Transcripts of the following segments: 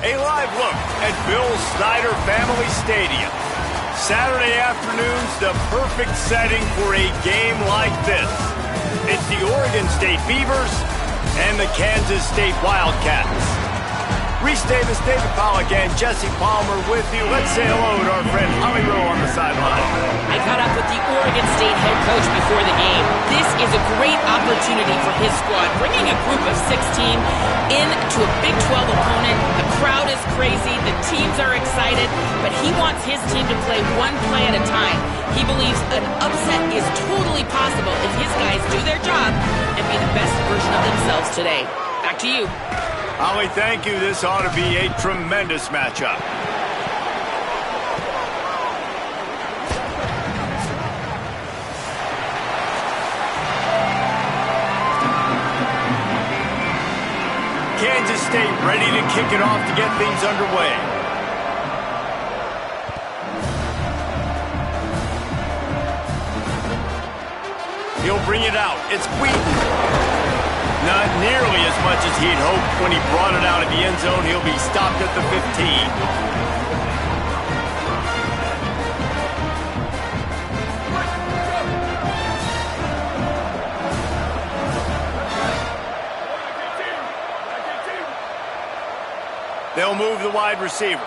A live look at Bill Snyder Family Stadium. Saturday afternoon's the perfect setting for a game like this. It's the Oregon State Beavers and the Kansas State Wildcats. Reese Davis, David Pollack, and Jesse Palmer with you. Let's say hello to our friend Holly Rowe on the sideline. I caught up with the Oregon State head coach before the game. This is a great opportunity for his squad, bringing a group of 16 into a Big 12 opponent. The crowd is crazy, the teams are excited, but he wants his team to play one play at a time. He believes an upset is totally possible if his guys do their job and be the best version of themselves today. Back to you. Holly, thank you. This ought to be a tremendous matchup. Kansas State ready to kick it off to get things underway. He'll bring it out. It's Wheaton. Not nearly as much as he'd hoped when he brought it out of the end zone. He'll be stopped at the 15. They'll move the wide receiver.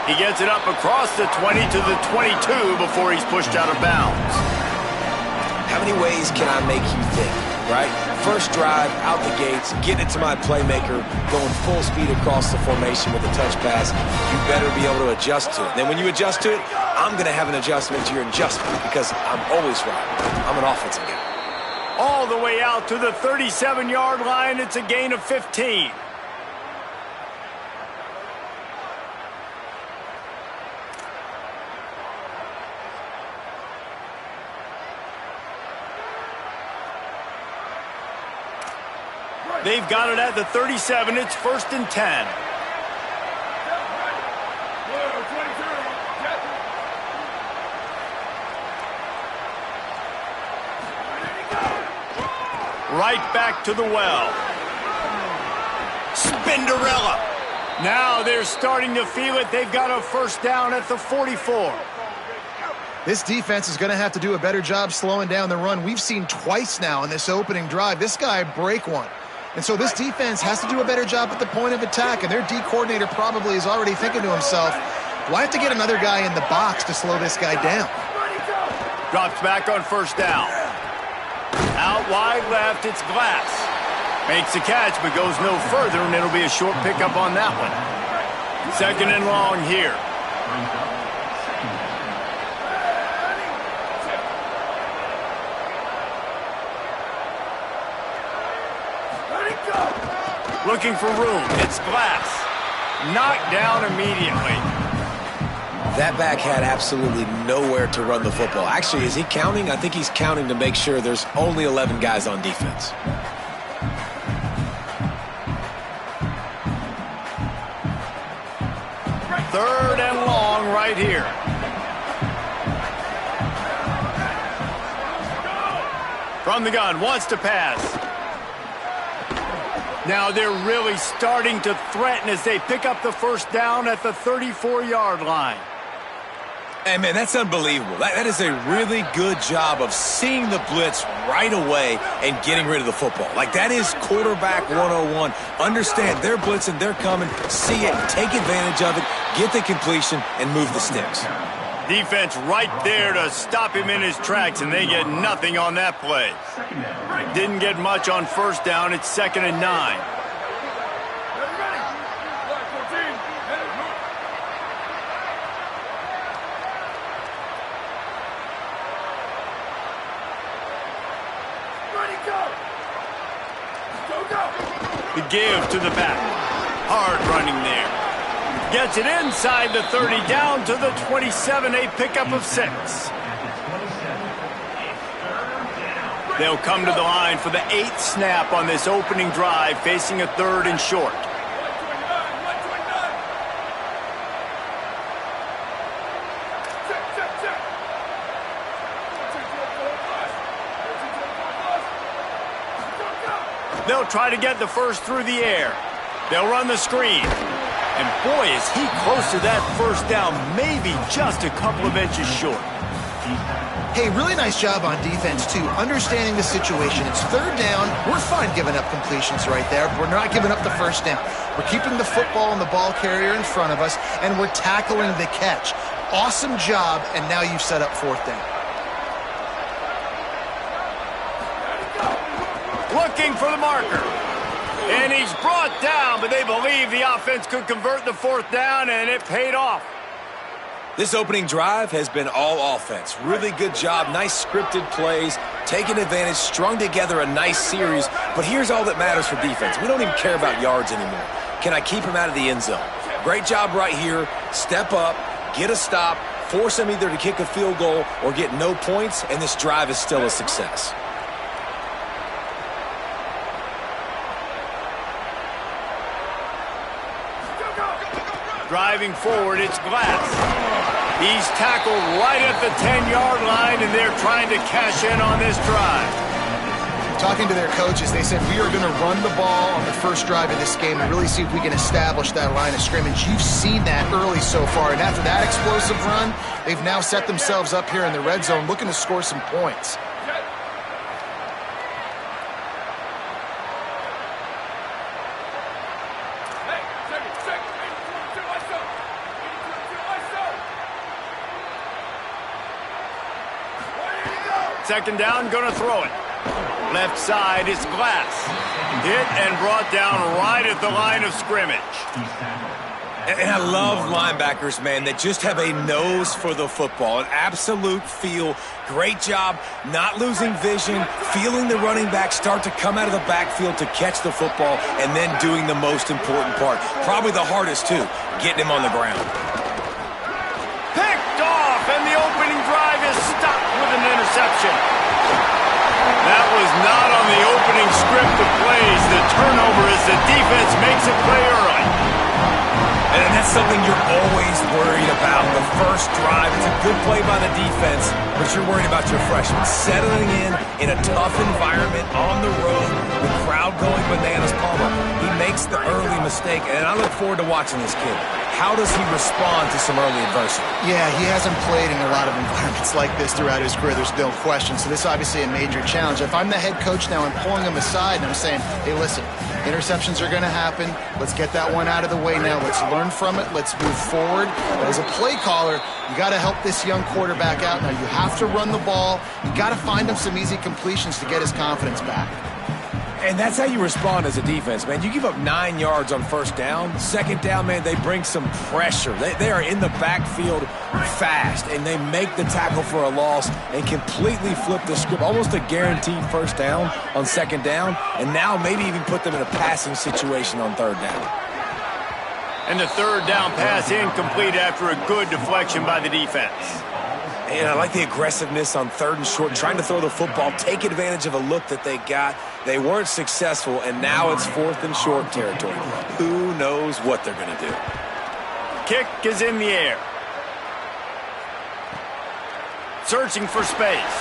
He gets it up across the 20 to the 22 before he's pushed out of bounds. How many ways can I make you think, right? First drive, out the gates, getting it to my playmaker, going full speed across the formation with a touch pass. You better be able to adjust to it. And then when you adjust to it, I'm going to have an adjustment to your adjustment because I'm always right. I'm an offensive guy. All the way out to the 37-yard line. It's a gain of 15. They've got it at the 37. It's 1st and 10. Right back to the well. Spinderella. Now they're starting to feel it. They've got a first down at the 44. This defense is going to have to do a better job slowing down the run. We've seen twice now in this opening drive this guy break one. And so this defense has to do a better job at the point of attack, and their D coordinator probably is already thinking to himself, do I have to get another guy in the box to slow this guy down? Drops back on first down. Out wide left, it's Glass. Makes the catch, but goes no further, and it'll be a short pickup on that one. 2nd and long here. Looking for room. It's Glass. Knocked down immediately. That back had absolutely nowhere to run the football. Actually, is he counting? I think he's counting to make sure there's only 11 guys on defense. Third and long right here. From the gun, wants to pass. Now they're really starting to threaten as they pick up the first down at the 34-yard line. Hey, man, that's unbelievable. That is a really good job of seeing the blitz right away and getting rid of the football. Like, that is quarterback 101. Understand, they're blitzing, they're coming, see it, take advantage of it, get the completion, and move the sticks. Defense right there to stop him in his tracks, and they get nothing on that play. Didn't get much on first down. It's 2nd and 9. The give to the back. Hard running there. Gets it inside the 30, down to the 27, a pickup of 6. They'll come to the line for the 8th snap on this opening drive, facing a 3rd and short. They'll try to get the first through the air. They'll run the screen. And boy, is he close to that first down, maybe just a couple of inches short. Hey, really nice job on defense, too, understanding the situation. It's 3rd down. We're fine giving up completions right there. We're not giving up the first down. We're keeping the football and the ball carrier in front of us, and we're tackling the catch. Awesome job, and now you've set up 4th down. Looking for the marker. And he's brought down, but they believe the offense could convert the 4th down, and it paid off. This opening drive has been all offense. Really good job, nice scripted plays, taking advantage, strung together a nice series. But here's all that matters for defense. We don't even care about yards anymore. Can I keep him out of the end zone? Great job right here. Step up, get a stop, force him either to kick a field goal or get no points, and this drive is still a success. Driving forward, it's Glass. He's tackled right at the 10-yard line, and they're trying to cash in on this drive. Talking to their coaches, they said, we are going to run the ball on the first drive of this game and really see if we can establish that line of scrimmage. You've seen that early so far, and after that explosive run, they've now set themselves up here in the red zone looking to score some points. Second down, gonna throw it. Left side is Glass. Hit and brought down right at the line of scrimmage. And I love linebackers, man, that just have a nose for the football, an absolute feel. Great job not losing vision, feeling the running back start to come out of the backfield to catch the football, and then doing the most important part. Probably the hardest, too, getting him on the ground. Picked off, and the opening drive is stopped with an interception. That was not on the opening script of plays. The turnover as the defense makes a play early. And that's something you're always worried about. The first drive, it's a good play by the defense, but you're worried about your freshman settling in a tough environment on the road, the crowd going bananas. Palmer, he makes the early mistake, and I look forward to watching this kid. How does he respond to some early adversity? Yeah, he hasn't played in a lot of environments like this throughout his career. There's no question. So this is obviously a major challenge. If I'm the head coach now, I'm pulling him aside and I'm saying, hey, listen, interceptions are going to happen. Let's get that one out of the way now. Let's learn from it. Let's move forward. But as a play caller, you got to help this young quarterback out. Now, you have to run the ball. You got to find him some easy completions to get his confidence back. And that's how you respond as a defense, man. You give up 9 yards on first down. Second down, man, they bring some pressure. They are in the backfield fast, and they make the tackle for a loss and completely flip the script. Almost a guaranteed first down on second down, and now maybe even put them in a passing situation on third down. And the third down pass incomplete after a good deflection by the defense. And I like the aggressiveness on third and short, trying to throw the football, take advantage of a look that they got. They weren't successful, and now it's fourth and short territory. Who knows what they're going to do? Kick is in the air. Searching for space.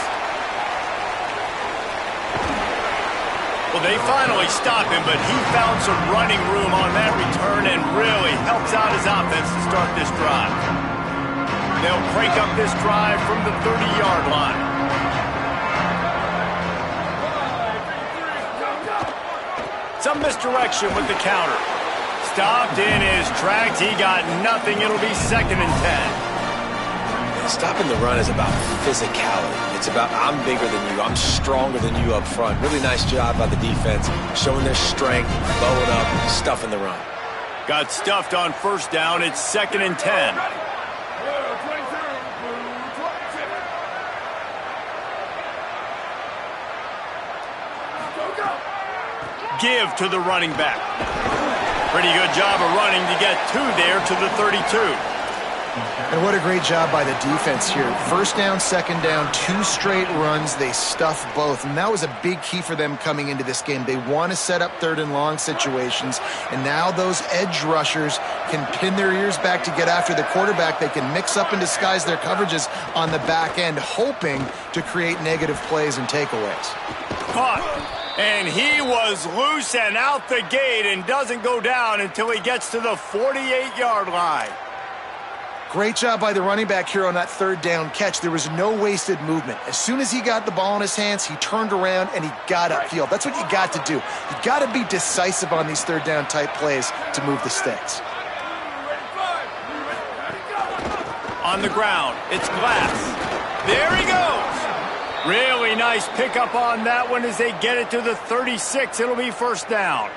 Well, they finally stop him, but he found some running room on that return and really helps out his offense to start this drive. They'll crank up this drive from the 30-yard line. Some misdirection with the counter. Stopped in his tracks. He got nothing. It'll be 2nd and 10. Stopping the run is about physicality. It's about I'm bigger than you. I'm stronger than you up front. Really nice job by the defense, showing their strength, bowing up, stuffing the run. Got stuffed on first down. It's 2nd and 10. give to the running back. Pretty good job of running to get 2 there to the 32. And what a great job by the defense here. First down, second down, 2 straight runs. They stuffed both. And that was a big key for them coming into this game. They want to set up 3rd and long situations. And now those edge rushers can pin their ears back to get after the quarterback. They can mix up and disguise their coverages on the back end, hoping to create negative plays and takeaways. Caught. And he was loose and out the gate and doesn't go down until he gets to the 48-yard line. Great job by the running back here on that 3rd down catch. There was no wasted movement. As soon as he got the ball in his hands, he turned around and he got upfield. That's what you got to do. You got to be decisive on these 3rd down type plays to move the sticks. On the ground, it's Glass. There he goes. Really nice pickup on that one as they get it to the 36. It'll be first down.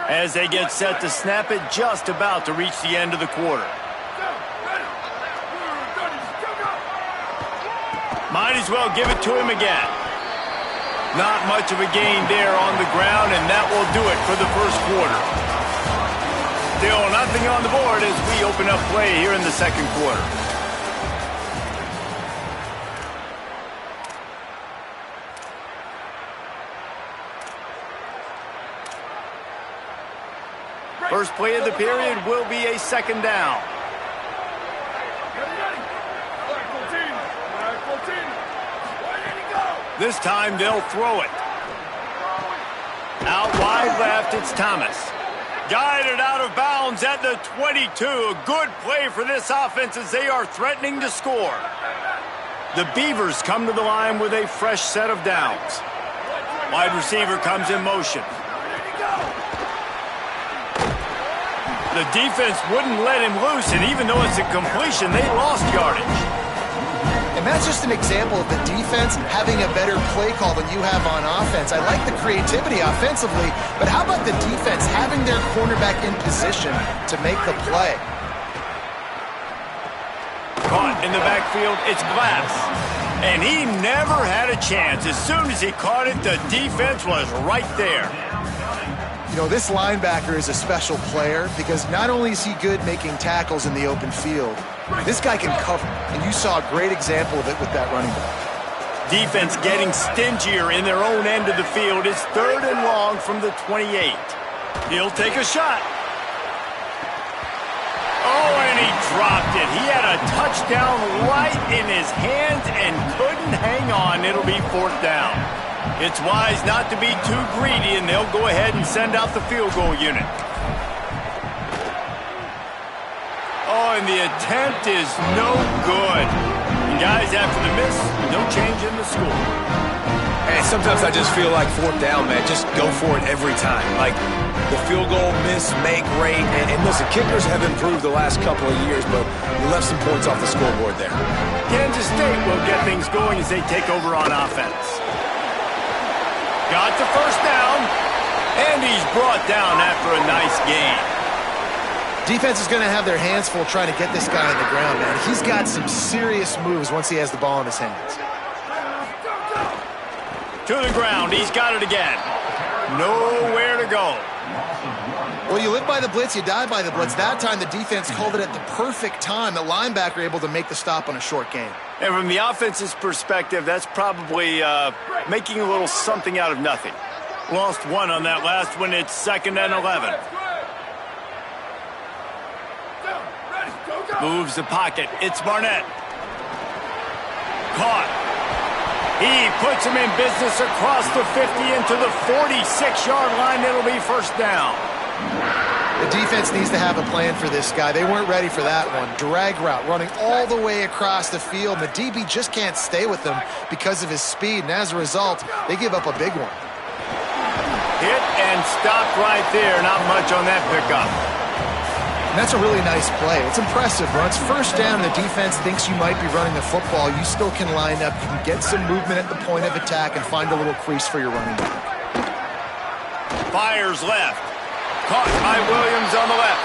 As they get set to snap it, just about to reach the end of the quarter. Might as well give it to him again. Not much of a gain there on the ground, and that will do it for the first quarter. Still nothing on the board as we open up play here in the second quarter. First play of the period will be a second down. This time they'll throw it. Out wide left, it's Thomas. Guided out of bounds at the 22. A good play for this offense as they are threatening to score. The Beavers come to the line with a fresh set of downs. Wide receiver comes in motion. The defense wouldn't let him loose, and even though it's a completion, they lost yardage. And that's just an example of the defense having a better play call than you have on offense. I like the creativity offensively, but how about the defense having their cornerback in position to make the play? Caught in the backfield, it's Glass. And he never had a chance. As soon as he caught it, the defense was right there. You know, this linebacker is a special player because not only is he good making tackles in the open field, this guy can cover. And you saw a great example of it with that running back. Defense getting stingier in their own end of the field. It's 3rd and long from the 28. He'll take a shot. Oh, and he dropped it. He had a touchdown right in his hands and couldn't hang on. It'll be 4th down. It's wise not to be too greedy, and they'll go ahead and send out the field goal unit. Oh, and the attempt is no good. And guys, after the miss, no change in the score. Hey, sometimes I just feel like 4th down, man. Just go for it every time. Like the field goal miss, make rate. And listen, kickers have improved the last couple of years, but we left some points off the scoreboard there. Kansas State will get things going as they take over on offense. Got the first down, and he's brought down after a nice gain. Defense is going to have their hands full trying to get this guy on the ground, man. He's got some serious moves once he has the ball in his hands. To the ground, he's got it again. Nowhere to go. Well, you live by the blitz, you die by the blitz. That time the defense called it at the perfect time. The linebacker able to make the stop on a short gain. And from the offense's perspective, that's probably making a little something out of nothing. Lost one on that last one. It's 2nd and 11. Moves the pocket. It's Barnett. Caught. He puts him in business across the 50 into the 46-yard line. It'll be first down. The defense needs to have a plan for this guy. They weren't ready for that one. Drag route, running all the way across the field. The DB just can't stay with him because of his speed, and as a result, they give up a big one. Hit and stopped right there. Not much on that pickup. And that's a really nice play. It's impressive. When it's first down, the defense thinks you might be running the football. You still can line up. You can get some movement at the point of attack and find a little crease for your running back. Fires left. Caught by Williams on the left.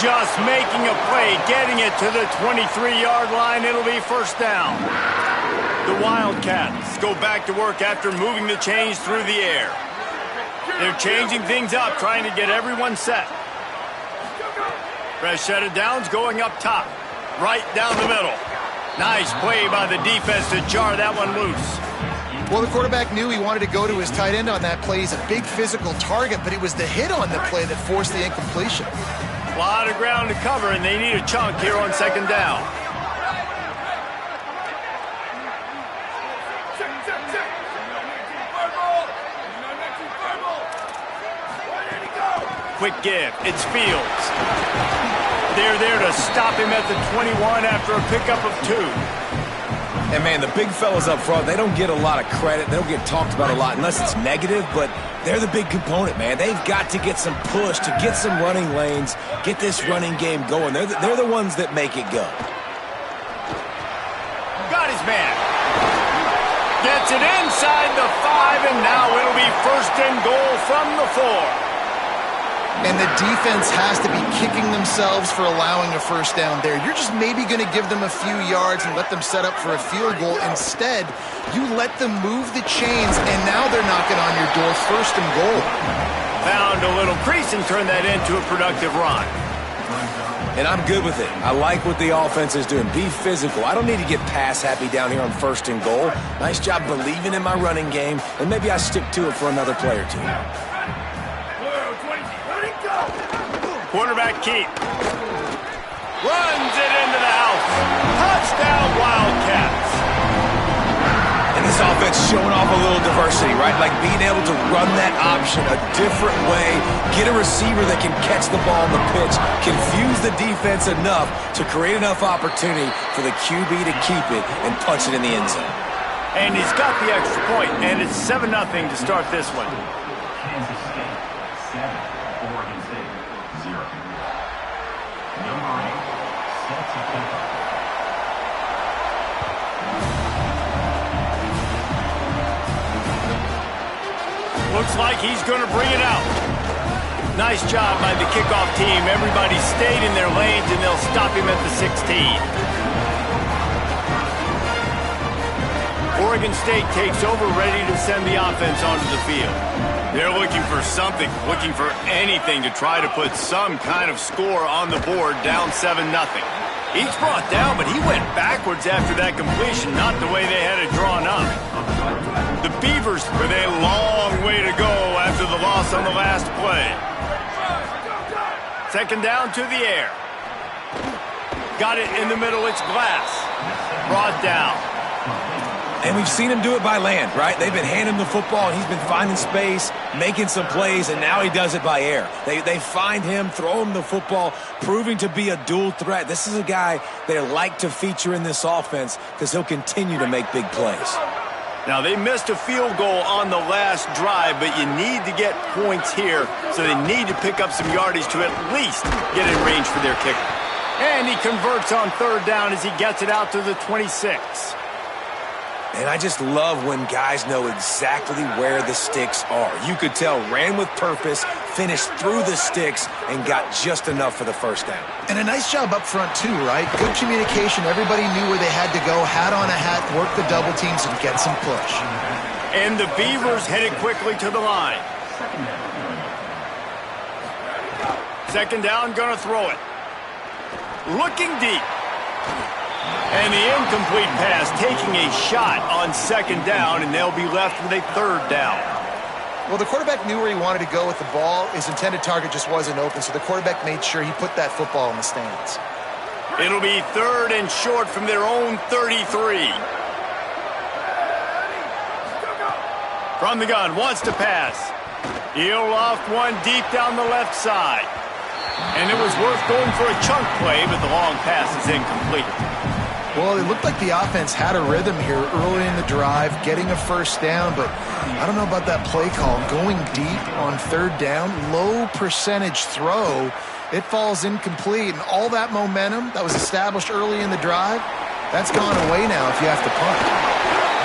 Just making a play, getting it to the 23-yard line. It'll be first down. The Wildcats go back to work after moving the chains through the air. They're changing things up, trying to get everyone set. Fresh set of downs going up top. Right down the middle. Nice play by the defense to jar that one loose. Well, the quarterback knew he wanted to go to his tight end on that play. He's a big physical target, but it was the hit on the play that forced the incompletion. A lot of ground to cover, and they need a chunk here on second down. Quick give. It's Fields. They're there to stop him at the 21 after a pickup of 2. And, man, the big fellas up front, they don't get a lot of credit. They don't get talked about a lot unless it's negative, but they're the big component, man. They've got to get some push, to get some running lanes, get this running game going. They're the ones that make it go. Got his man. Gets it inside the 5, and now it'll be first and goal from the 4. And the defense has to be kicking themselves for allowing a first down there. You're just maybe going to give them a few yards and let them set up for a field goal. Instead, you let them move the chains, and now they're knocking on your door, first and goal. Found a little crease and turned that into a productive run. And I'm good with it. I like what the offense is doing. Be physical. I don't need to get pass happy down here on first and goal. Nice job believing in my running game, and maybe I stick to it for another play or two. Quarterback keep. Runs it into the house. Touchdown, Wildcats. And this offense showing off a little diversity, right? Like being able to run that option a different way, get a receiver that can catch the ball on the pitch, confuse the defense enough to create enough opportunity for the QB to keep it and punch it in the end zone. And he's got the extra point, and it's 7-0 to start this one. Kansas State 7, Oregon State 0. Number 8, set to kick off. Looks like he's going to bring it out. Nice job by the kickoff team. Everybody stayed in their lanes, and they'll stop him at the 16. Oregon State takes over, ready to send the offense onto the field. They're looking for something, looking for anything to try to put some kind of score on the board, down 7-0. Each brought down, but he went backwards after that completion, not the way they had it drawn up. The Beavers with a long way to go after the loss on the last play. Second down to the air. Got it in the middle, it's Glass. Brought down. And we've seen him do it by land, right? They've been handing him the football, and he's been finding space, making some plays, and now he does it by air. They find him, throw him the football, proving to be a dual threat. This is a guy they like to feature in this offense because he'll continue to make big plays. Now, they missed a field goal on the last drive, but you need to get points here, so they need to pick up some yardage to at least get in range for their kicker. And he converts on third down as he gets it out to the 26. And I just love when guys know exactly where the sticks are. You could tell, ran with purpose, finished through the sticks, and got just enough for the first down. And a nice job up front, too, right? Good communication. Everybody knew where they had to go, hat on a hat, work the double teams, and get some push. And the Beavers headed quickly to the line. Second down, gonna throw it. Looking deep. And the incomplete pass taking a shot on second down, and they'll be left with a third down. Well, the quarterback knew where he wanted to go with the ball. His intended target just wasn't open, so the quarterback made sure he put that football in the stands. It'll be third and short from their own 33. From the gun, wants to pass. He'll loft one deep down the left side. And it was worth going for a chunk play, but the long pass is incomplete. Well, it looked like the offense had a rhythm here early in the drive, getting a first down, but I don't know about that play call. Going deep on third down, low percentage throw, it falls incomplete, and all that momentum that was established early in the drive, that's gone away now if you have to punt.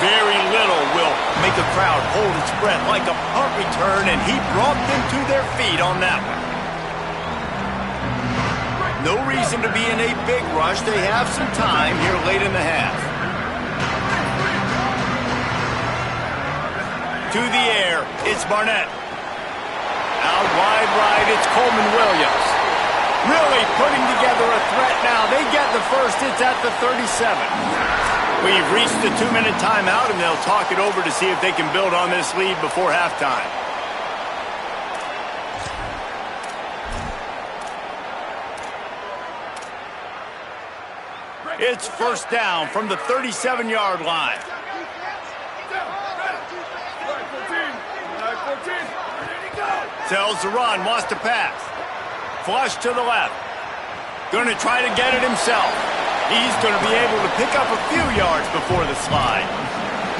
Very little will make a crowd hold its breath like a punt return, and he brought them to their feet on that one. No reason to be in a big rush. They have some time here late in the half. To the air, it's Barnett. Out wide right, it's Coleman Williams. Really putting together a threat now. They get the first. It's at the 37. We've reached the 2-minute timeout, and they'll talk it over to see if they can build on this lead before halftime. It's first down from the 37-yard line. Tells the run, wants to pass. Flush to the left. Going to try to get it himself. He's going to be able to pick up a few yards before the slide.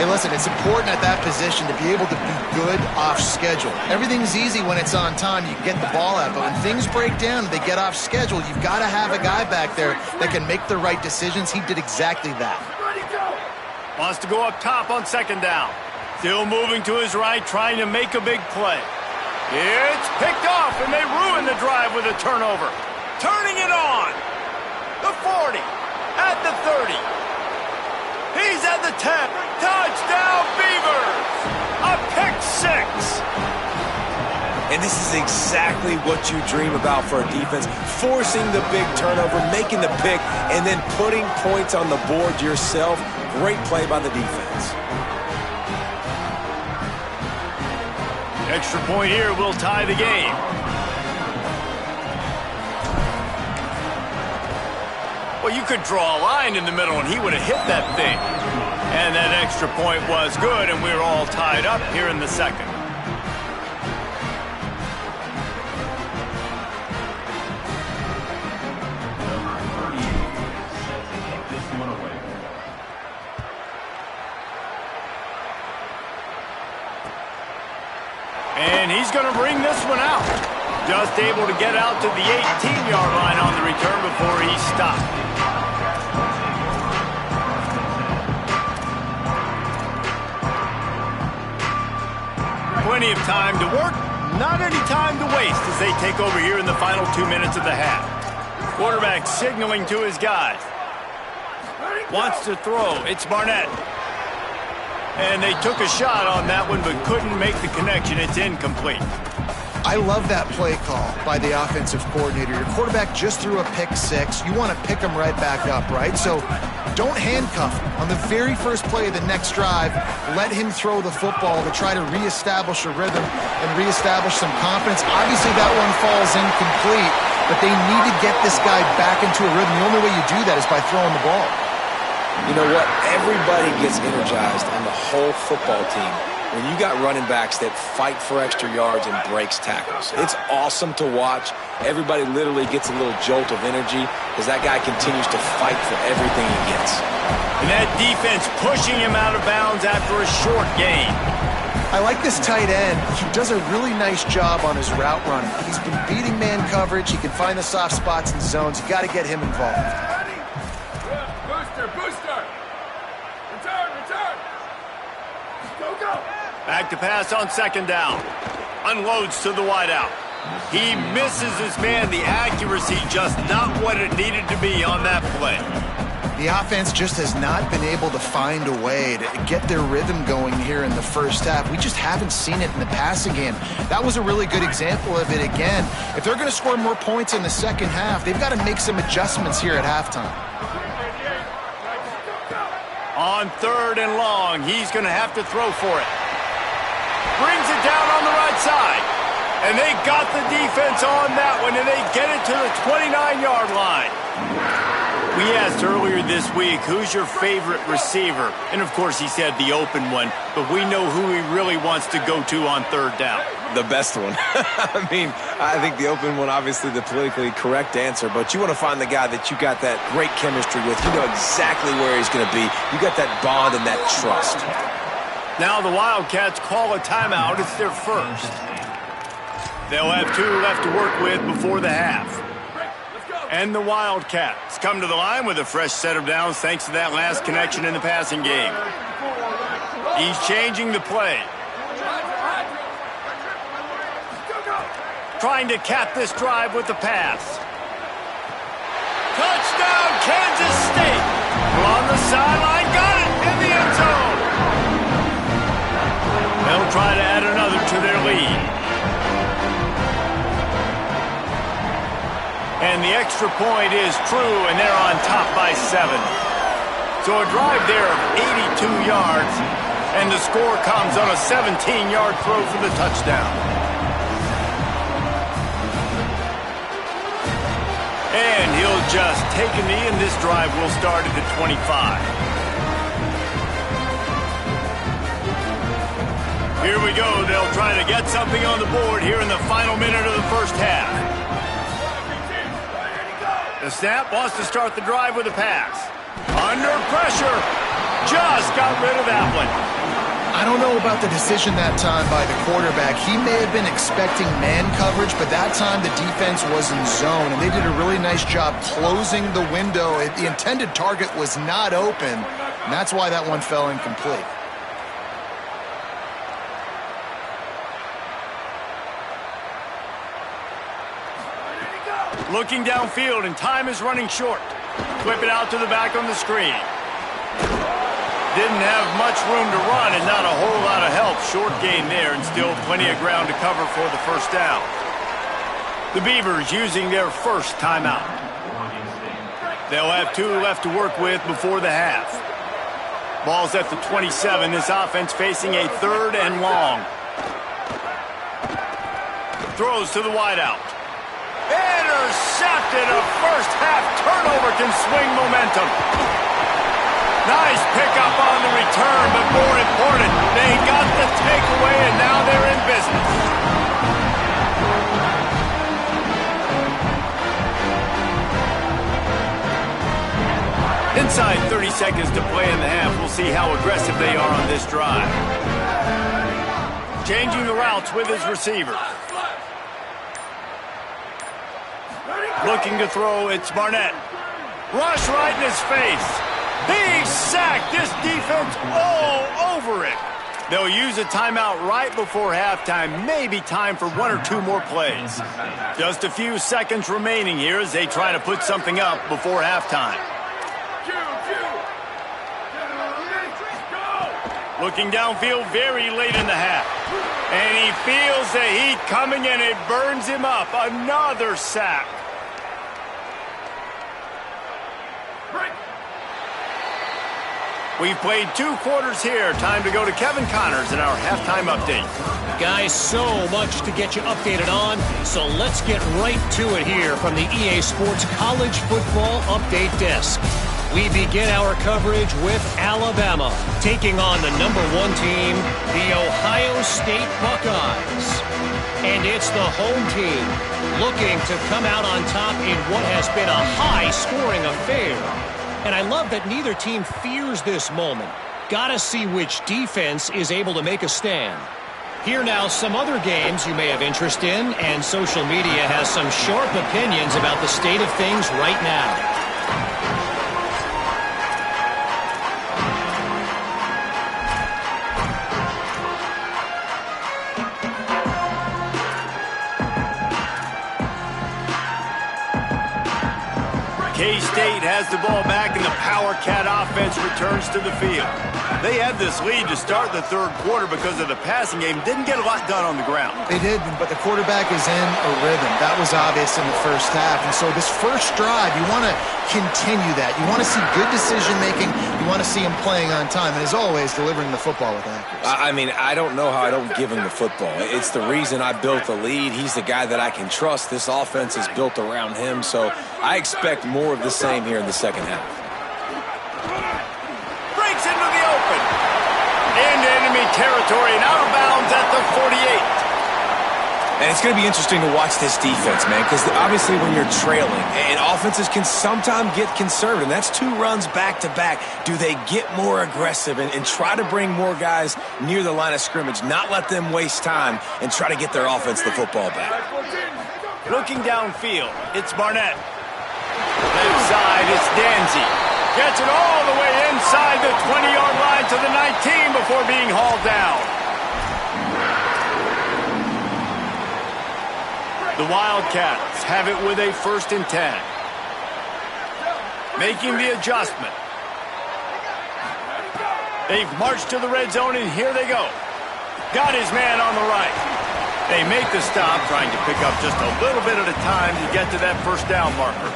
Hey, listen, it's important at that position to be able to be good off schedule. Everything's easy when it's on time. You can get the ball out. But when things break down, they get off schedule, you've got to have a guy back there that can make the right decisions. He did exactly that. Wants to go up top on second down. Still moving to his right, trying to make a big play. It's picked off, and they ruin the drive with a turnover. Turning it on. The 40. At the 30. He's at the 10. Touchdown, Beavers! A pick six. And this is exactly what you dream about for a defense. Forcing the big turnover, making the pick, and then putting points on the board yourself. Great play by the defense. Extra point here will tie the game. Well, you could draw a line in the middle, and he would have hit that thing. And that extra point was good, and we're all tied up here in the second. And he's going to bring this one out. Just able to get out to the 18-yard line on the return before he stopped. Plenty of time to work, not any time to waste as they take over here in the final 2 minutes of the half. Quarterback signaling to his guys. Wants to throw. It's Barnett. And they took a shot on that one but couldn't make the connection. It's incomplete. I love that play call by the offensive coordinator. Your quarterback just threw a pick six. You want to pick him right back up, right? So don't handcuff him. On the very first play of the next drive, let him throw the football to try to reestablish a rhythm and reestablish some confidence. Obviously, that one falls incomplete, but they need to get this guy back into a rhythm. The only way you do that is by throwing the ball. You know what? Everybody gets energized on the whole football team when you got running backs that fight for extra yards and breaks tackles. It's awesome to watch. Everybody literally gets a little jolt of energy as that guy continues to fight for everything he gets. And that defense pushing him out of bounds after a short gain. I like this tight end. He does a really nice job on his route run. He's been beating man coverage. He can find the soft spots and zones. You got to get him involved. Back to pass on second down. Unloads to the wideout. He misses his man. The accuracy just not what it needed to be on that play. The offense just has not been able to find a way to get their rhythm going here in the first half. We just haven't seen it in the passing game. That was a really good example of it again. If they're going to score more points in the second half, they've got to make some adjustments here at halftime. On third and long, he's going to have to throw for it. Brings it down on the right side. And they got the defense on that one, and they get it to the 29-yard line. We asked earlier this week, who's your favorite receiver? And, of course, he said the open one, but we know who he really wants to go to on third down. The best one. I mean, I think the open one, obviously the politically correct answer, but you want to find the guy that you got that great chemistry with. You know exactly where he's going to be. You got that bond and that trust. Now the Wildcats call a timeout. It's their first. They'll have 2 left to work with before the half. And the Wildcats come to the line with a fresh set of downs thanks to that last connection in the passing game. He's changing the play. Trying to cap this drive with the pass. Touchdown, Kansas State. On the sideline, got it in the end zone. They'll try to add another to their lead. And the extra point is true, and they're on top by 7. So a drive there of 82 yards, and the score comes on a 17-yard throw for the touchdown. And he'll just take a knee, and this drive will start at the 25. Here we go. They'll try to get something on the board here in the final minute of the first half. The snap wants to start the drive with a pass. Under pressure. Just got rid of that one. I don't know about the decision that time by the quarterback. He may have been expecting man coverage, but that time the defense was in zone, and they did a really nice job closing the window. The intended target was not open, and that's why that one fell incomplete. Looking downfield, and time is running short. Whip it out to the back on the screen. Didn't have much room to run and not a whole lot of help. Short gain there and still plenty of ground to cover for the first down. The Beavers using their first timeout. They'll have 2 left to work with before the half. Ball's at the 27. This offense facing a 3rd and long. Throws to the wideout. Intercepted. A first half turnover can swing momentum. Nice pickup on the return, but more important, they got the takeaway, and now they're in business. Inside 30 seconds to play in the half. We'll see how aggressive they are on this drive. Changing the routes with his receivers. Looking to throw, it's Barnett. Rush right in his face. Big sack. This defense all over it. They'll use a timeout right before halftime. Maybe time for 1 or 2 more plays. Just a few seconds remaining here as they try to put something up before halftime. Looking downfield very late in the half. And he feels the heat coming, and it burns him up. Another sack. We've played 2 quarters here. Time to go to Kevin Connors in our halftime update. Guys, so much to get you updated on, so let's get right to it here from the EA Sports College Football Update Desk. We begin our coverage with Alabama, taking on the #1 team, the Ohio State Buckeyes. And it's the home team looking to come out on top in what has been a high-scoring affair. And I love that neither team fears this moment. Gotta see which defense is able to make a stand. Here now, some other games you may have interest in, and social media has some sharp opinions about the state of things right now. K-State has the ball back, and the Power Cat offense returns to the field. They had this lead to start the 3rd quarter because of the passing game. Didn't get a lot done on the ground. They did, but the quarterback is in a rhythm. That was obvious in the first half. And so this first drive, you want to continue that. You want to see good decision-making. You want to see him playing on time. And as always, delivering the football with accuracy. I mean, I don't know how I don't give him the football. It's the reason I built the lead. He's the guy that I can trust. This offense is built around him. So I expect more of the same here in the second half. Breaks into the open. Into enemy territory and out of bounds at the 48. And it's going to be interesting to watch this defense, man, because obviously when you're trailing, and offenses can sometimes get conservative. That's 2 runs back-to-back. Do they get more aggressive and try to bring more guys near the line of scrimmage, not let them waste time, and try to get their offense the football back? Looking downfield, it's Barnett. Left side, it's Danzy. Gets it all the way inside the 20-yard line to the 19 before being hauled down. The Wildcats have it with a 1st and 10. Making the adjustment. They've marched to the red zone, and here they go. Got his man on the right. They make the stop, trying to pick up just a little bit at a time to get to that first down marker.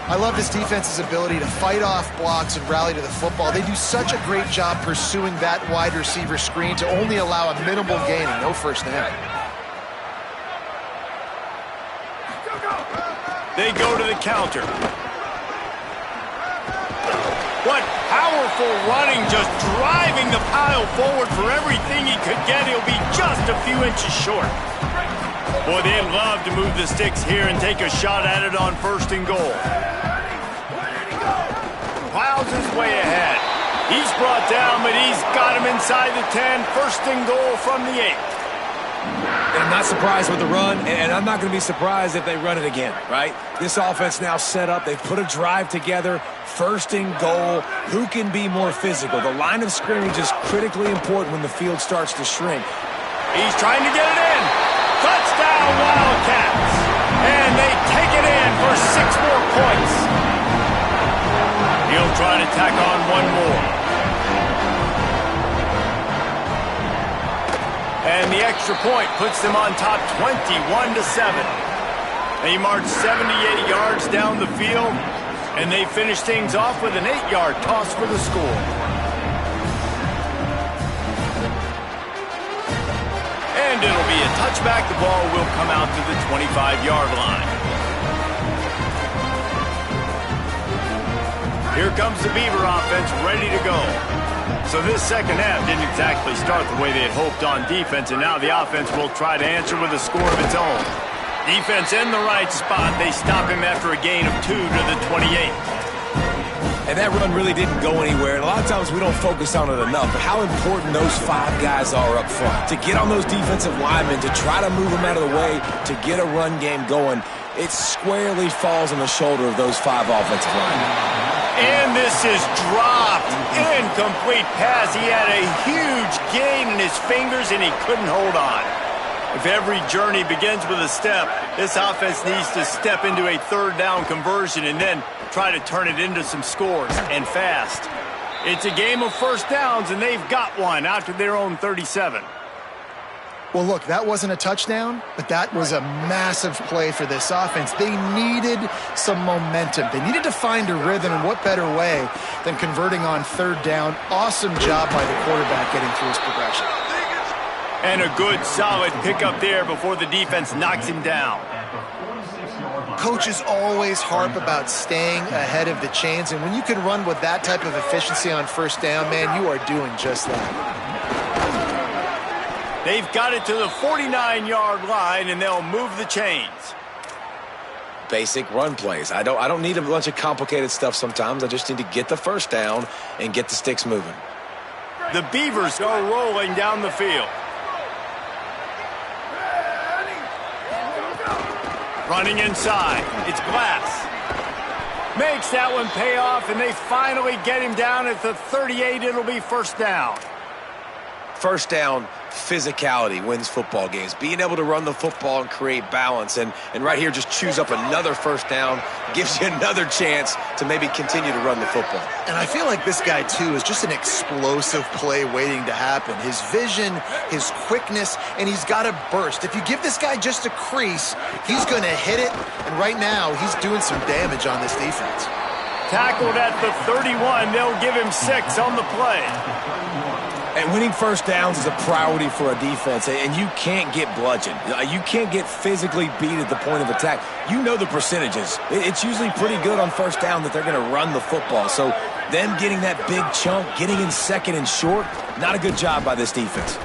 I love this defense's ability to fight off blocks and rally to the football. They do such a great job pursuing that wide receiver screen to only allow a minimal gain and no first down. They go to the counter. What powerful running, just driving the pile forward for everything he could get. He'll be just a few inches short. Boy, they'd love to move the sticks here and take a shot at it on first and goal. Plows his way ahead. He's brought down, but he's got him inside the 10. First and goal from the 8. And I'm not surprised with the run, and I'm not going to be surprised if they run it again, right? This offense now set up. They've put a drive together. First and goal. Who can be more physical? The line of scrimmage is critically important when the field starts to shrink. He's trying to get it in. Touchdown, Wildcats. And they take it in for 6 more points. He'll try to tack on one more. And the extra point puts them on top 21-7. They march 78 yards down the field, and they finish things off with an 8-yard toss for the score. And it'll be a touchback. The ball will come out to the 25-yard line. Here comes the Beaver offense ready to go. So this second half didn't exactly start the way they had hoped on defense, and now the offense will try to answer with a score of its own. Defense in the right spot. They stop him after a gain of 2 to the 28. And that run really didn't go anywhere. And a lot of times we don't focus on it enough, but how important those 5 guys are up front. To get on those defensive linemen, to try to move them out of the way, to get a run game going, it squarely falls on the shoulder of those 5 offensive linemen. And this is dropped. Incomplete pass. He had a huge gain in his fingers, and he couldn't hold on. If every journey begins with a step, this offense needs to step into a third down conversion and then try to turn it into some scores, and fast. It's a game of first downs, and they've got one out to their own 37. Well, look, that wasn't a touchdown, but that was a massive play for this offense. They needed some momentum. They needed to find a rhythm, and what better way than converting on third down. Awesome job by the quarterback getting through his progression. And a good, solid pickup there before the defense knocks him down. Coaches always harp about staying ahead of the chains, and when you can run with that type of efficiency on first down, man, you are doing just that. They've got it to the 49-yard line, and they'll move the chains. Basic run plays. I don't need a bunch of complicated stuff sometimes. I just need to get the first down and get the sticks moving. The Beavers are rolling down the field. Running inside. It's Glass. Makes that one pay off, and they finally get him down at the 38. It'll be first down. First down, physicality wins football games. Being able to run the football and create balance. And right here, just choose up another first down, gives you another chance to maybe continue to run the football. And I feel like this guy, too, is just an explosive play waiting to happen. His vision, his quickness, and he's got a burst. If you give this guy just a crease, he's going to hit it. And right now, he's doing some damage on this defense. Tackled at the 31. They'll give him 6 on the play. And winning first downs is a priority for a defense, and you can't get bludgeoned. You can't get physically beat at the point of attack. You know the percentages. It's usually pretty good on first down that they're going to run the football. So them getting that big chunk, getting in second and short, not a good job by this defense.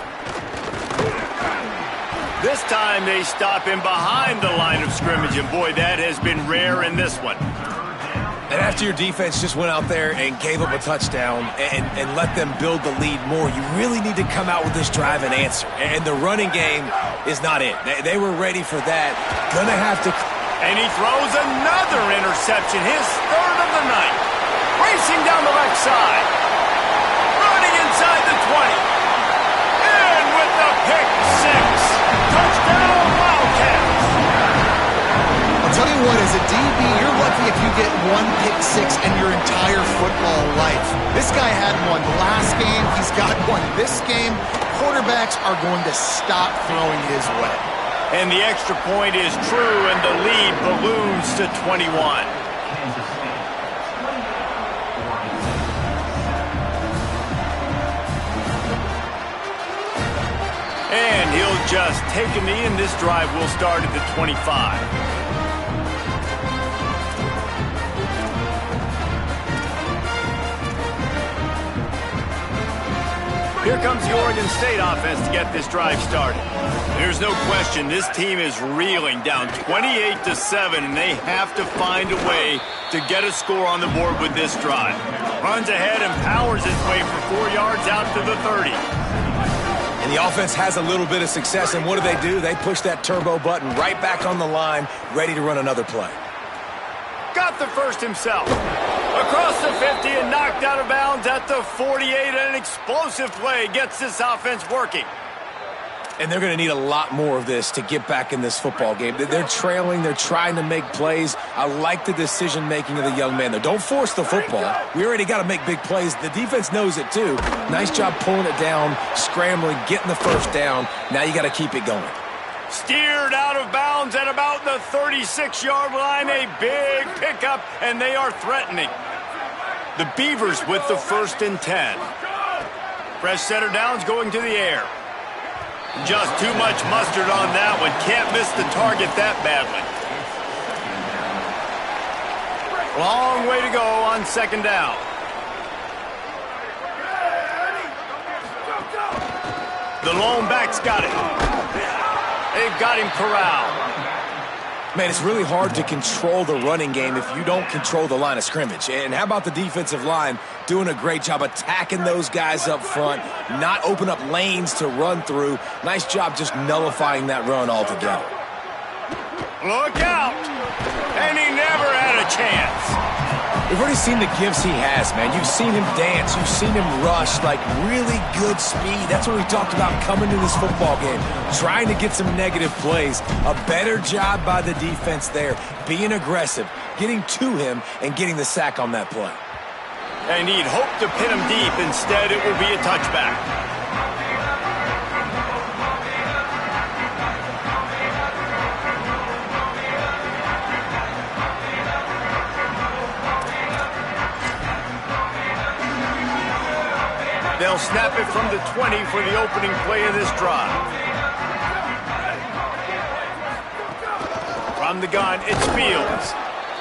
This time they stop him behind the line of scrimmage, and boy, that has been rare in this one. And after your defense just went out there and gave up a touchdown and let them build the lead more, you really need to come out with this drive and answer. And the running game is not it. They were ready for that. Gonna have to... And he throws another interception, his 3rd of the night. Racing down the left side. Running inside the 20. And with the pick 6. Touchdown, Wildcats. I'll tell you what, as a DB, you're lucky if you get 1 pick 6 in your entire football life. This guy had one last game. He's got one this game. quarterbacks are going to stop throwing his way. And the extra point is true, and the lead balloons to 21. Kansas State 28, Oregon State 7. And he'll just take a knee, and this drive will start at the 25. Here comes the Oregon State offense to get this drive started. There's no question this team is reeling down 28-7, and they have to find a way to get a score on the board with this drive. Runs ahead and powers its way for 4 yards out to the 30. And the offense has a little bit of success, and what do? They push that turbo button right back on the line, ready to run another play. Got the first himself. Across the 50 and knocked out of bounds at the 48. An explosive play gets this offense working. And they're going to need a lot more of this to get back in this football game. They're trailing. They're trying to make plays. I like the decision-making of the young man there. Don't force the football. We already got to make big plays. The defense knows it, too. Nice job pulling it down, scrambling, getting the first down. Now you got to keep it going. Steered out of bounds at about the 36-yard line. A big pickup, and they are threatening. The Beavers with the 1st and 10. Fresh center downs going to the air. Just too much mustard on that one. Can't miss the target that badly. Long way to go on 2nd down. The lone back's got it. They've got him corralled. Man, it's really hard to control the running game if you don't control the line of scrimmage. And how about the defensive line doing a great job attacking those guys up front, not open up lanes to run through. Nice job just nullifying that run altogether. Look out! And he never had a chance. We've already seen the gifts he has, man. You've seen him dance. You've seen him rush, like really good speed. That's what we talked about coming to this football game, trying to get some negative plays. A better job by the defense there, being aggressive, getting to him, and getting the sack on that play. And he'd hoped to pin him deep. Instead, it will be a touchback. They'll snap it from the 20 for the opening play of this drive. From the gun, it's Fields.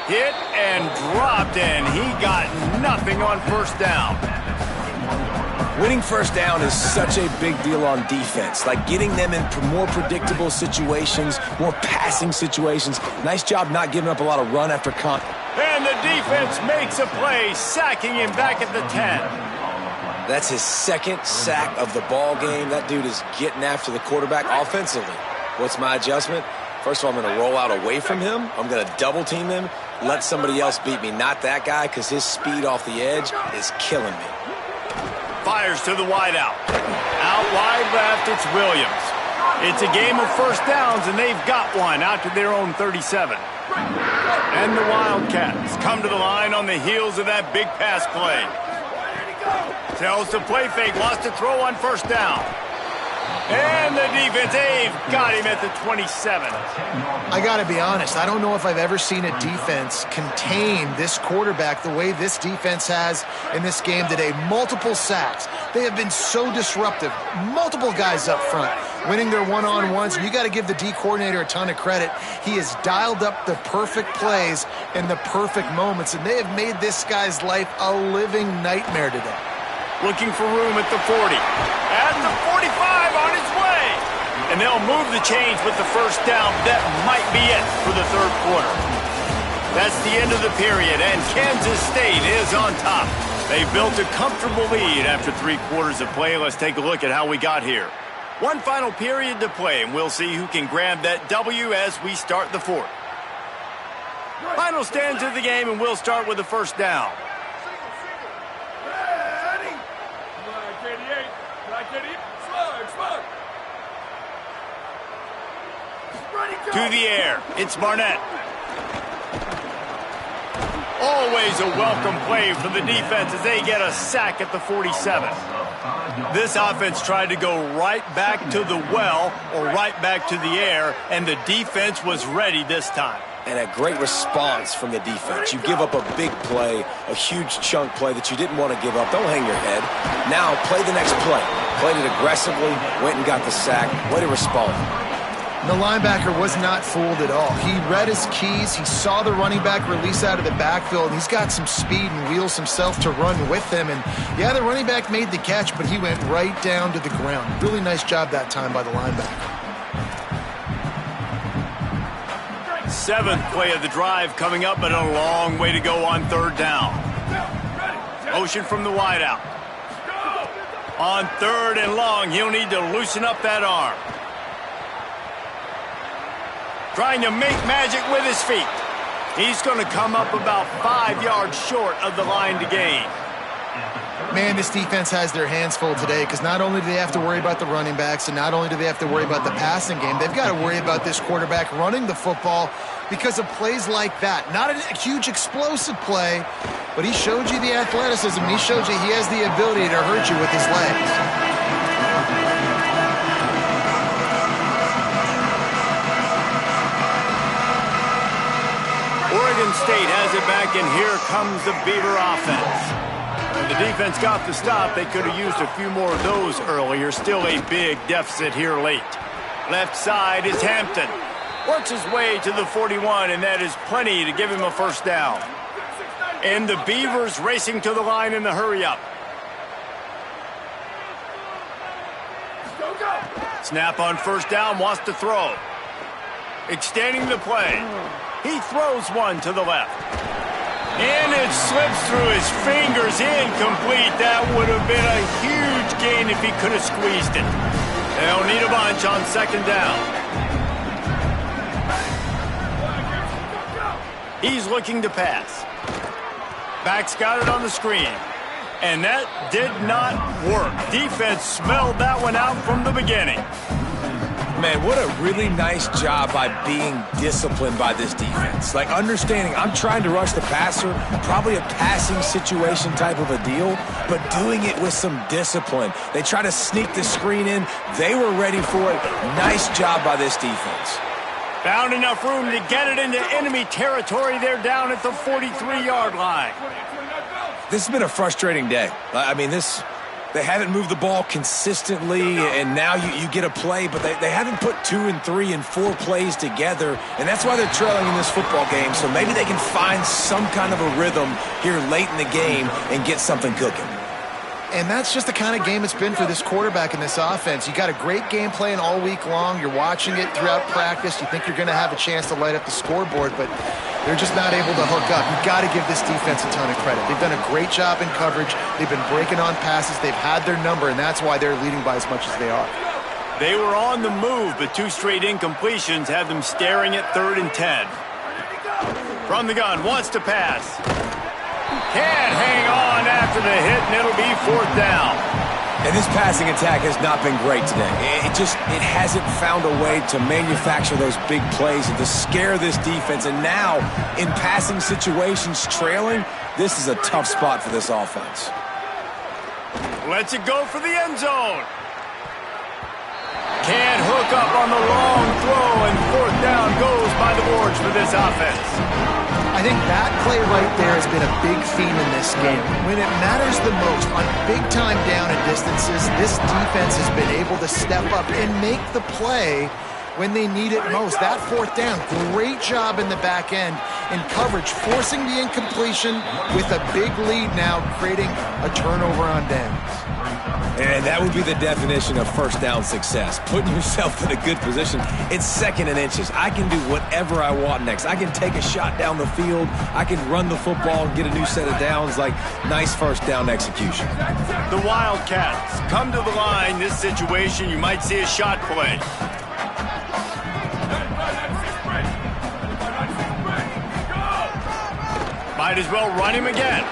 Hit and dropped, and he got nothing on 1st down. Winning 1st down is such a big deal on defense, like getting them in more predictable situations, more passing situations. Nice job not giving up a lot of run after contact. And the defense makes a play, sacking him back at the 10. That's his 2nd sack of the ball game. That dude is getting after the quarterback offensively. What's my adjustment? First of all, I'm going to roll out away from him. I'm going to double team him, let somebody else beat me. Not that guy, because his speed off the edge is killing me. Fires to the wideout. Out wide left, it's Williams. It's a game of 1st downs, and they've got one out to their own 37. And the Wildcats come to the line on the heels of that big pass play. Tells the play fake, wants to throw on 1st down. And the defense, they've got him at the 27. I got to be honest, I don't know if I've ever seen a defense contain this quarterback the way this defense has in this game today. Multiple sacks. They have been so disruptive. Multiple guys up front winning their one-on-ones. You got to give the D coordinator a ton of credit. He has dialed up the perfect plays in the perfect moments, and they have made this guy's life a living nightmare today. Looking for room at the 40. At the 45 on his way. And they'll move the chains with the 1st down. That might be it for the 3rd quarter. That's the end of the period, and Kansas State is on top. They built a comfortable lead after 3 quarters of play. Let's take a look at how we got here. One final period to play, and we'll see who can grab that W as we start the 4th. Final stands of the game, and we'll start with the 1st down. To the air, it's Barnett. Always a welcome play for the defense as they get a sack at the 47. This offense tried to go right back to the well or right back to the air, and the defense was ready this time. And a great response from the defense. You give up a big play, a huge chunk play that you didn't want to give up. Don't hang your head. Now play the next play. Played it aggressively, went and got the sack. Way to respond. The linebacker was not fooled at all. He read his keys. He saw the running back release out of the backfield. He's got some speed and wheels himself to run with him. And, yeah, the running back made the catch, but he went right down to the ground. Really nice job that time by the linebacker. Seventh play of the drive coming up, but a long way to go on third down. Motion from the wideout. On third and long, he'll need to loosen up that arm. Trying to make magic with his feet. He's going to come up about 5 yards short of the line to gain. Man, this defense has their hands full today because not only do they have to worry about the running backs and not only do they have to worry about the passing game, they've got to worry about this quarterback running the football because of plays like that. Not a huge explosive play, but he showed you the athleticism. He showed you he has the ability to hurt you with his legs. Oregon State has it back, and here comes the Beaver offense. When the defense got the stop, they could have used a few more of those earlier. Still a big deficit here late. Left side is Hampton. Works his way to the 41, and that is plenty to give him a first down. And the Beavers racing to the line in the hurry-up. Snap on first down, wants to throw. Extending the play. He throws one to the left. And it slips through his fingers, incomplete. That would have been a huge gain if he could have squeezed it. They'll need a bunch on second down. He's looking to pass. Back's got it on the screen. And that did not work. Defense smelled that one out from the beginning. Man, what a really nice job by being disciplined by this defense. Like understanding I'm trying to rush the passer, probably a passing situation type of a deal, but doing it with some discipline. They try to sneak the screen in. They were ready for it. Nice job by this defense. Found enough room to get it into enemy territory. They're down at the 43-yard line. This has been a frustrating day. I mean, they haven't moved the ball consistently, and now you get a play, but they haven't put 2 and 3 and 4 plays together, and that's why they're trailing in this football game. So maybe they can find some kind of a rhythm here late in the game and get something cooking. And that's just the kind of game it's been for this quarterback in this offense. You got a great game plan all week long. You're watching it throughout practice. You think you're going to have a chance to light up the scoreboard, but they're just not able to hook up. You've got to give this defense a ton of credit. They've done a great job in coverage. They've been breaking on passes. They've had their number, and that's why they're leading by as much as they are. They were on the move, but 2 straight incompletions have them staring at 3rd and 10. From the gun, wants to pass. Can't hang on after the hit, and it'll be 4th down. And this passing attack has not been great today. It hasn't found a way to manufacture those big plays and to scare this defense. And now, in passing situations, trailing, this is a tough spot for this offense. Lets it go for the end zone. Can't hook up on the long throw, and 4th down goes by the boards for this offense. I think that play right there has been a big theme in this game. When it matters the most, on big-time down and distances, this defense has been able to step up and make the play when they need it most. That 4th down, great job in the back end in coverage, forcing the incompletion with a big lead now, creating a turnover on downs. And that would be the definition of first down success. Putting yourself in a good position. It's 2nd and inches. I can do whatever I want next. I can take a shot down the field. I can run the football and get a new set of downs. Like, nice first down execution. The Wildcats come to the line. This situation, you might see a shot play. Might as well run him again.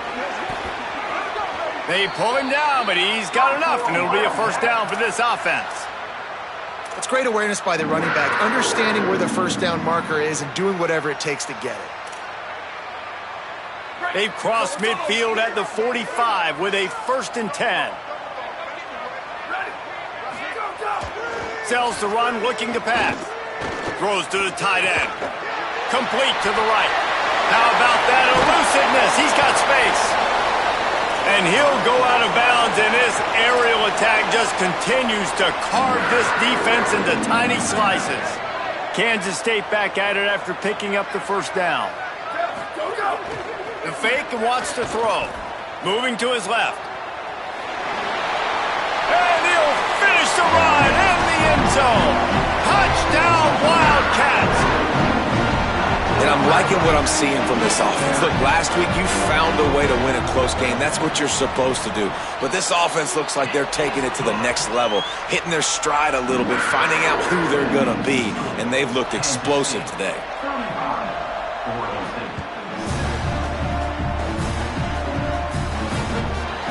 They pull him down, but he's got enough, and it'll be a first down for this offense. It's great awareness by the running back, understanding where the first down marker is and doing whatever it takes to get it. They've crossed midfield at the 45 with a 1st and 10. Sells the run, looking to pass. Throws to the tight end. Complete to the right. How about that elusiveness? He's got space. And he'll go out of bounds, and this aerial attack just continues to carve this defense into tiny slices. Kansas State back at it after picking up the first down. The fake and wants to throw. Moving to his left. And he'll finish the run in the end zone. Touchdown, Wildcats. And I'm liking what I'm seeing from this offense. Look, last week you found a way to win a close game. That's what you're supposed to do. But this offense looks like they're taking it to the next level, hitting their stride a little bit, finding out who they're going to be. And they've looked explosive today.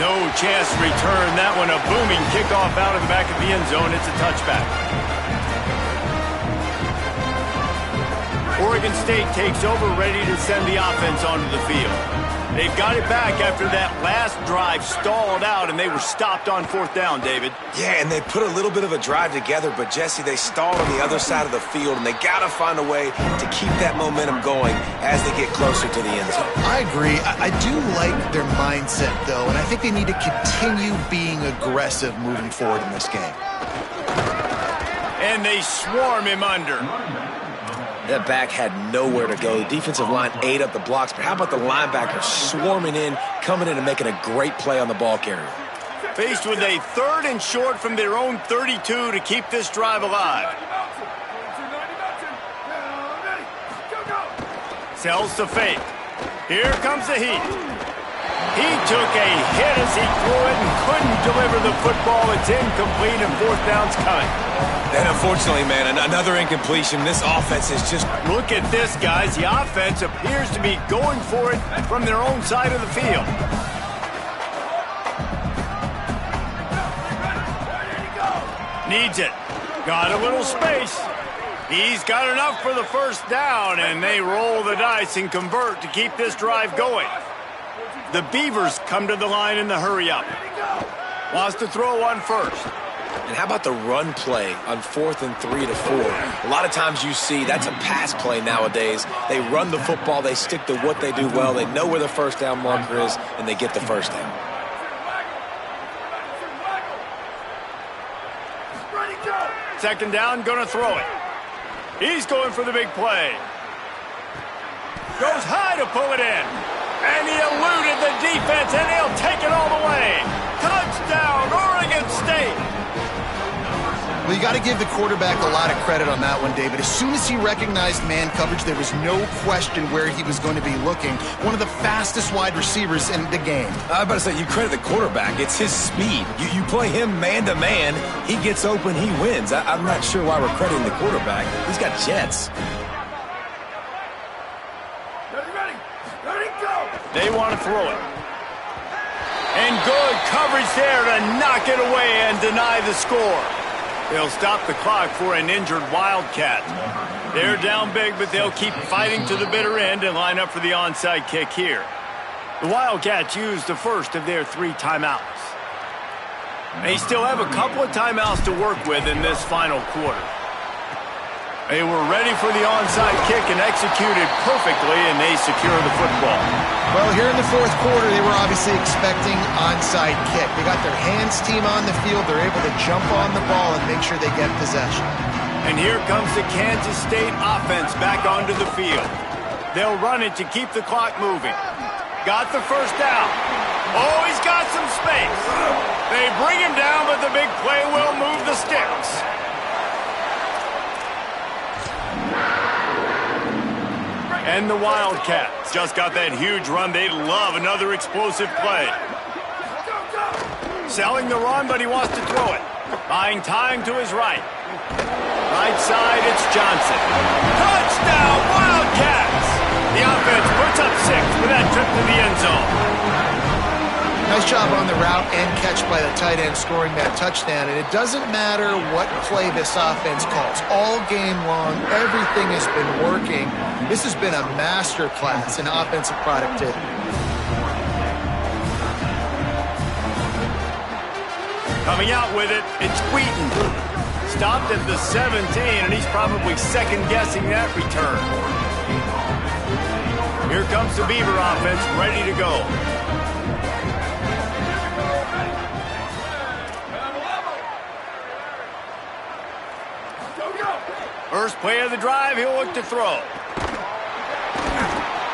No chance to return that one. A booming kickoff out of the back of the end zone. It's a touchback. Oregon State takes over, ready to send the offense onto the field. They've got it back after that last drive stalled out, and they were stopped on fourth down, David. Yeah, and they put a little bit of a drive together, but, Jesse, they stalled on the other side of the field, and they got to find a way to keep that momentum going as they get closer to the end zone. I agree. I do like their mindset, though, and I think they need to continue being aggressive moving forward in this game. And they swarm him under. That back had nowhere to go. The defensive line ate up the blocks, but how about the linebacker swarming in, coming in and making a great play on the ball carrier? Faced with a 3rd and short from their own 32 to keep this drive alive. Sells to fake. Here comes the heat. He took a hit as he threw it and couldn't deliver the football. It's incomplete and fourth down's coming. And unfortunately, man, another incompletion. This offense is just... Look at this, guys. The offense appears to be going for it from their own side of the field. Needs it. Got a little space. He's got enough for the first down, and they roll the dice and convert to keep this drive going. The Beavers come to the line in the hurry-up. Wants to throw on first. And how about the run play on 4th and 3 to 4? A lot of times you see that's a pass play nowadays. They run the football. They stick to what they do well. They know where the first down marker is, and they get the first down. Second down, going to throw it. He's going for the big play. Goes high to pull it in. And he eluded the defense, and he'll take it all the way. Touchdown, Oregon State. Well, you got to give the quarterback a lot of credit on that one, David. As soon as he recognized man coverage, there was no question where he was going to be looking. One of the fastest wide receivers in the game. I was about to say, you credit the quarterback. It's his speed. You play him man-to-man, he gets open, he wins. I'm not sure why we're crediting the quarterback. He's got jets. They want to throw it. And good coverage there to knock it away and deny the score. They'll stop the clock for an injured Wildcat. They're down big, but they'll keep fighting to the bitter end and line up for the onside kick here. The Wildcats used the first of their 3 timeouts. They still have a couple of timeouts to work with in this final quarter. They were ready for the onside kick and executed perfectly, and they secure the football. Well, here in the fourth quarter, they were obviously expecting onside kick. They got their hands team on the field. They're able to jump on the ball and make sure they get possession. And here comes the Kansas State offense back onto the field. They'll run it to keep the clock moving. Got the first down. Oh, he's got some space. They bring him down, but the big play will move the sticks. And the Wildcats just got that huge run. They love another explosive play. Selling the run, but he wants to throw it. Buying time to his right. Right side, it's Johnson. Touchdown, Wildcats! The offense puts up 6 with that trip to the end zone. Nice job on the route and catch by the tight end scoring that touchdown. And it doesn't matter what play this offense calls. All game long, everything has been working. This has been a masterclass in offensive productivity. Coming out with it, it's Wheaton. Stopped at the 17, and he's probably second-guessing that return. Here comes the Beaver offense, ready to go. First play of the drive, he'll look to throw.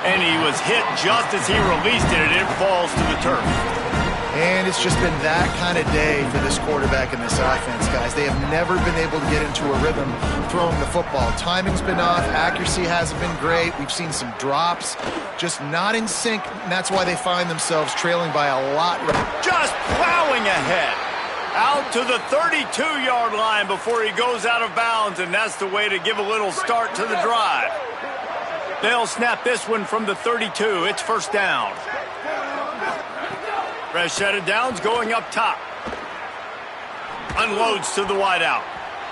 And he was hit just as he released it, and it falls to the turf. And it's just been that kind of day for this quarterback and this offense, guys. They have never been able to get into a rhythm throwing the football. Timing's been off. Accuracy hasn't been great. We've seen some drops, just not in sync, and that's why they find themselves trailing by a lot. Just plowing ahead. Out to the 32-yard line before he goes out of bounds, and that's the way to give a little start to the drive. They'll snap this one from the 32. It's first down. Fresh set of downs going up top. Unloads to the wideout.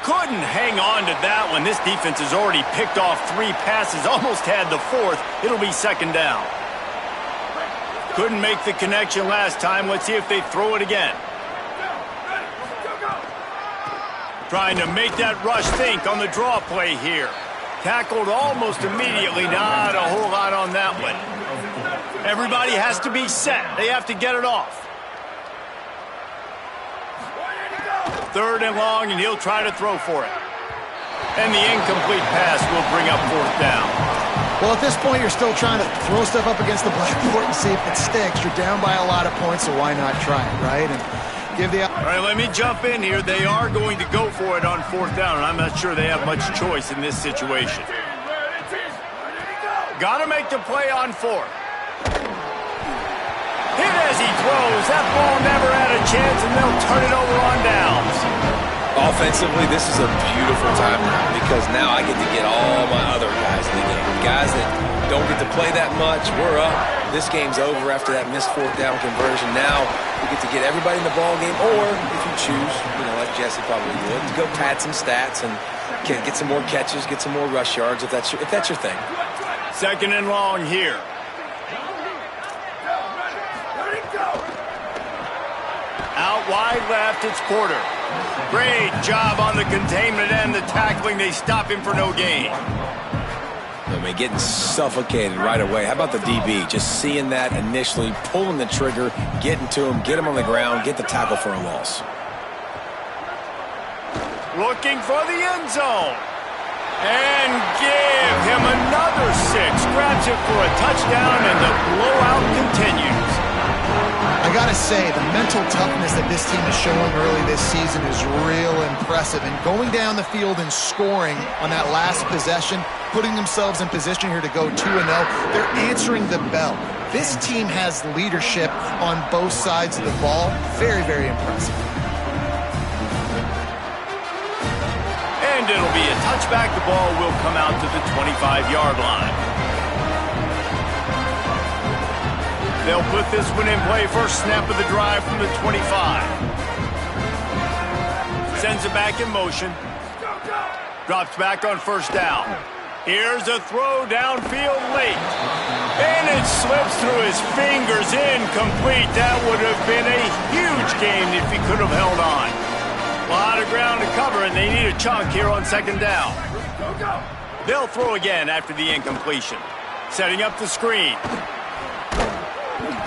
Couldn't hang on to that one. This defense has already picked off 3 passes, almost had the 4th. It'll be second down. Couldn't make the connection last time. Let's see if they throw it again. Trying to make that rush think on the draw play here. Tackled almost immediately. Not a whole lot on that one. Everybody has to be set. They have to get it off. Third and long, and he'll try to throw for it. And the incomplete pass will bring up fourth down. Well, at this point, you're still trying to throw stuff up against the blackboard and see if it sticks. You're down by a lot of points, so why not try it, right? And give the... All right, let me jump in here. They are going to go for it on fourth down, and I'm not sure they have much choice in this situation. Got to make the play on fourth. Hit as he throws. That ball never had a chance, and they'll turn it over on downs. Offensively, this is a beautiful timeout because now I get to get all my other guys in the game. Guys that don't get to play that much, we're up. This game's over after that missed fourth down conversion. Now we get to get everybody in the ball game, or if you choose, like Jesse probably would, to go pad some stats and get some more catches, get some more rush yards if that's your thing. Second and long here. Out wide left, it's Porter. Great job on the containment and the tackling. They stop him for no gain. I mean, getting suffocated right away. How about the DB? Just seeing that initially, pulling the trigger, getting to him, get him on the ground, get the tackle for a loss. Looking for the end zone. And give him another 6. Grabs it for a touchdown, and the blowout continues. I gotta say, the mental toughness that this team is showing early this season is real impressive. And going down the field and scoring on that last possession, putting themselves in position here to go 2-0, they're answering the bell. This team has leadership on both sides of the ball. Very, very impressive. And it'll be a touchback. The ball will come out to the 25-yard line. They'll put this one in play. First snap of the drive from the 25. Sends it back in motion. Drops back on first down. Here's a throw downfield late. And it slips through his fingers, incomplete. That would have been a huge game if he could have held on. A lot of ground to cover, and they need a chunk here on second down. They'll throw again after the incompletion. Setting up the screen.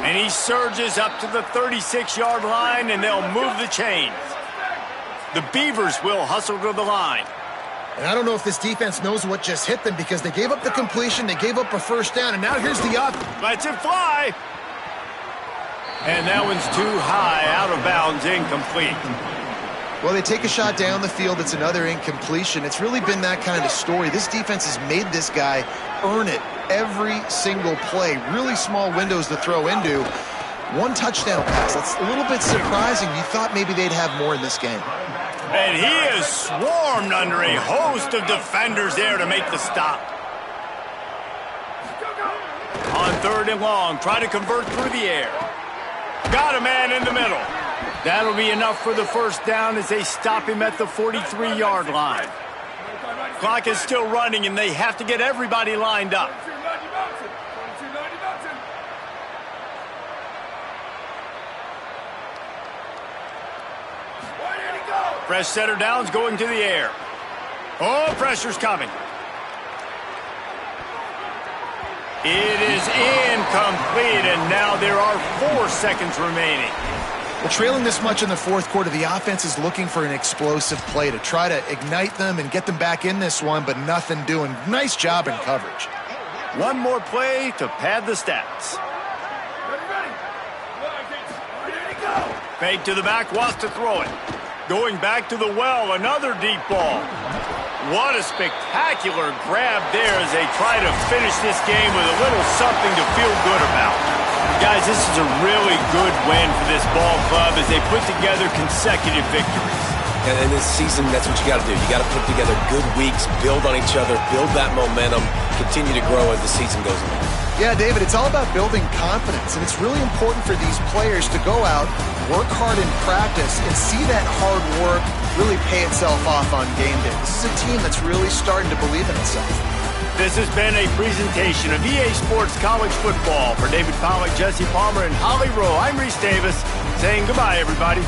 And he surges up to the 36-yard line, and they'll move the chains. The Beavers will hustle to the line. And I don't know if this defense knows what just hit them because they gave up the completion, they gave up a first down, and now here's the up. Lets it fly. And that one's too high, out of bounds, incomplete. Well, they take a shot down the field. It's another incompletion. It's really been that kind of story. This defense has made this guy earn it every single play. Really small windows to throw into. One touchdown pass. That's a little bit surprising. You thought maybe they'd have more in this game. And he is swarmed under a host of defenders there to make the stop. On third and long, try to convert through the air. Got a man in the middle. That'll be enough for the first down as they stop him at the 43-yard line. Clock is still running, and they have to get everybody lined up. Fresh setter downs going to the air. Oh, pressure's coming. It is incomplete, and now there are 4 seconds remaining. Well, trailing this much in the fourth quarter, the offense is looking for an explosive play to try to ignite them and get them back in this one, but nothing doing. Nice job in coverage. One more play to pad the stats. Fake to the back, wants to throw it. Going back to the well, another deep ball. What a spectacular grab there as they try to finish this game with a little something to feel good about. Guys, this is a really good win for this ball club as they put together consecutive victories. And in this season, that's what you got to do. You got to put together good weeks, build on each other, build that momentum, continue to grow as the season goes on. Yeah, David, it's all about building confidence, and it's really important for these players to go out, work hard in practice, and see that hard work really pay itself off on game day. This is a team that's really starting to believe in itself. This has been a presentation of EA Sports College Football. For David Pollack, Jesse Palmer, and Holly Rowe, I'm Reese Davis saying goodbye, everybody.